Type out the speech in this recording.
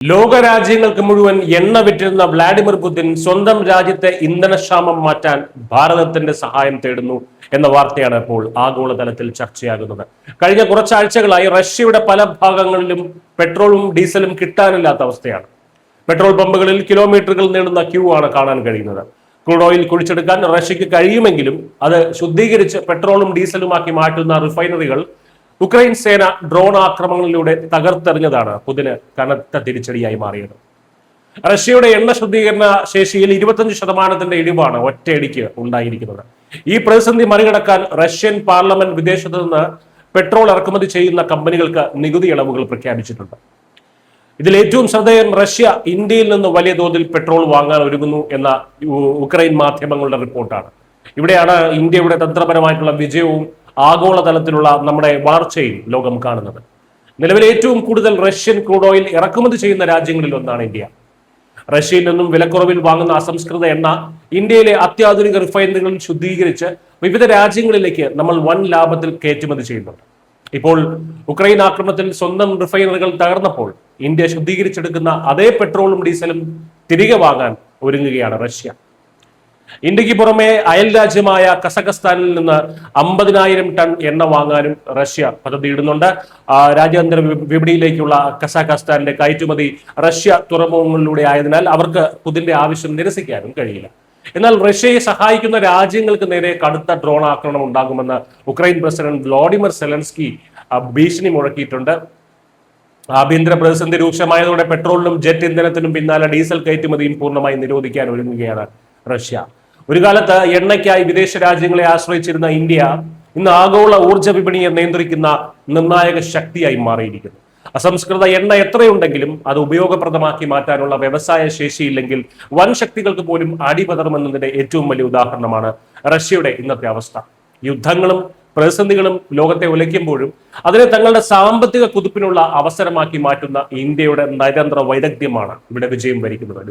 ലോകരാജ്യങ്ങൾക്ക് മുഴുവൻ എണ്ണ വിറ്റിരുന്ന Vladimir Putin സ്വന്തം രാജ്യത്തെ ഇന്ധനക്ഷാമം മാറ്റാൻ ഭാരതത്തിന്റെ സഹായം തേടുന്നു എന്ന വാർത്തയാണ് ഇപ്പോൾ ആഗോളതലത്തിൽ ചർച്ചയാകുന്നത്. കഴിഞ്ഞ കുറച്ചാഴ്ചകളായി റഷ്യയുടെ പല ഭാഗങ്ങളിലും പെട്രോളും ഡീസലും കിട്ടാനില്ലാത്ത അവസ്ഥയാണ്. പെട്രോൾ പമ്പുകളിൽ കിലോമീറ്ററുകൾ നീളുന്ന ക്യൂ ആണ് കാണാൻ കഴിയുന്നത്. ക്രൂഡ് ഓയിൽ കുഴിച്ചെടുക്കാൻ റഷ്യക്ക് കഴിയുമെങ്കിലും അത് ശുദ്ധീകരിച്ച് പെട്രോളും ഡീസലുമാക്കി മാറ്റുന്ന റിഫൈനറികൾ ഉക്രൈൻ സേന ഡ്രോൺ ആക്രമണങ്ങളിലൂടെ തകർത്തെറിഞ്ഞതാണ് പുതിന് കനത്ത തിരിച്ചടിയായി മാറിയത്. റഷ്യയുടെ എണ്ണ ശുദ്ധീകരണ ശേഷിയിൽ 25% ഇടിവാണ് ഒറ്റയടിക്ക് ഉണ്ടായിരിക്കുന്നത്. ഈ പ്രതിസന്ധി മറികടക്കാൻ റഷ്യൻ പാർലമെന്റ് വിദേശത്ത് നിന്ന് പെട്രോൾ ഇറക്കുമതി ചെയ്യുന്ന കമ്പനികൾക്ക് നികുതി ഇളവുകൾ പ്രഖ്യാപിച്ചിട്ടുണ്ട്. ഇതിൽ ഏറ്റവും ശ്രദ്ധേയം റഷ്യ ഇന്ത്യയിൽ നിന്ന് വലിയ തോതിൽ പെട്രോൾ വാങ്ങാൻ ഒരുങ്ങുന്നു എന്ന ഉക്രൈൻ മാധ്യമങ്ങളുടെ റിപ്പോർട്ടാണ്. ഇവിടെയാണ് ഇന്ത്യയുടെ തന്ത്രപരമായിട്ടുള്ള വിജയവും ആഗോളതലത്തിലുള്ള നമ്മുടെ വളർച്ചയും ലോകം കാണുന്നത്. നിലവിൽ ഏറ്റവും കൂടുതൽ റഷ്യൻ ക്രൂഡ് ഓയിൽ ഇറക്കുമതി ചെയ്യുന്ന രാജ്യങ്ങളിൽ ഒന്നാണ് ഇന്ത്യ. റഷ്യയിൽ നിന്നും വിലക്കുറവിൽ വാങ്ങുന്ന അസംസ്കൃത എണ്ണ ഇന്ത്യയിലെ അത്യാധുനിക റിഫൈനറികളിൽ ശുദ്ധീകരിച്ച് വിവിധ രാജ്യങ്ങളിലേക്ക് നമ്മൾ വൻ ലാഭത്തിൽ കയറ്റുമതി ചെയ്യുന്നുണ്ട്. ഇപ്പോൾ ഉക്രൈൻ ആക്രമണത്തിൽ സ്വന്തം റിഫൈനറികൾ തകർന്നപ്പോൾ ഇന്ത്യ ശുദ്ധീകരിച്ചെടുക്കുന്ന അതേ പെട്രോളും ഡീസലും തിരികെ വാങ്ങാൻ ഒരുങ്ങുകയാണ് റഷ്യ. ഇന്ത്യക്ക് പുറമെ അയൽ രാജ്യമായ കസഖസ്ഥാനിൽ നിന്ന് 50,000 ടൺ എണ്ണ വാങ്ങാനും റഷ്യ പദ്ധതിയിടുന്നുണ്ട്. രാജ്യാന്തര വിപണിയിലേക്കുള്ള കസഖസ്ഥാനിന്റെ കയറ്റുമതി റഷ്യ തുറമുഖങ്ങളിലൂടെ ആയതിനാൽ അവർക്ക് പുതിന്റെ ആവശ്യം നിരസിക്കാനും കഴിയില്ല. എന്നാൽ റഷ്യയെ സഹായിക്കുന്ന രാജ്യങ്ങൾക്ക് നേരെ കടുത്ത ഡ്രോൺ ആക്രമണം ഉണ്ടാകുമെന്ന് ഉക്രൈൻ പ്രസിഡന്റ് വ്ളാഡിമിർ സെലൻസ്കി ഭീഷണി മുഴക്കിയിട്ടുണ്ട്. ആഭ്യന്തര പ്രതിസന്ധി രൂക്ഷമായതോടെ പെട്രോളിനും ജെറ്റ് ഇന്ധനത്തിനും പിന്നാലെ ഡീസൽ കയറ്റുമതിയും പൂർണ്ണമായി നിരോധിക്കാൻ ഒരുങ്ങുകയാണ് റഷ്യ. ഒരു കാലത്ത് എണ്ണയ്ക്കായി വിദേശ രാജ്യങ്ങളെ ആശ്രയിച്ചിരുന്ന ഇന്ത്യ ഇന്ന് ആഗോള ഊർജ്ജ വിപണിയെ നിയന്ത്രിക്കുന്ന നിർണായക ശക്തിയായി മാറിയിരിക്കുന്നു. അസംസ്കൃത എണ്ണ എത്രയുണ്ടെങ്കിലും അത് ഉപയോഗപ്രദമാക്കി മാറ്റാനുള്ള വ്യവസായ ശേഷിയില്ലെങ്കിൽ വൻ ശക്തികൾക്ക് പോലും അടിപതറുമെന്നതിന്റെ ഏറ്റവും വലിയ ഉദാഹരണമാണ് റഷ്യയുടെ ഇന്നത്തെ അവസ്ഥ. യുദ്ധങ്ങളും പ്രതിസന്ധികളും ലോകത്തെ ഉലയ്ക്കുമ്പോഴും അതിനെ തങ്ങളുടെ സാമ്പത്തിക കുതിപ്പിനുള്ള അവസരമാക്കി മാറ്റുന്ന ഇന്ത്യയുടെ നയതന്ത്ര വൈദഗ്ധ്യമാണ് ഇവിടെ വിജയം വരിക്കുന്നത്.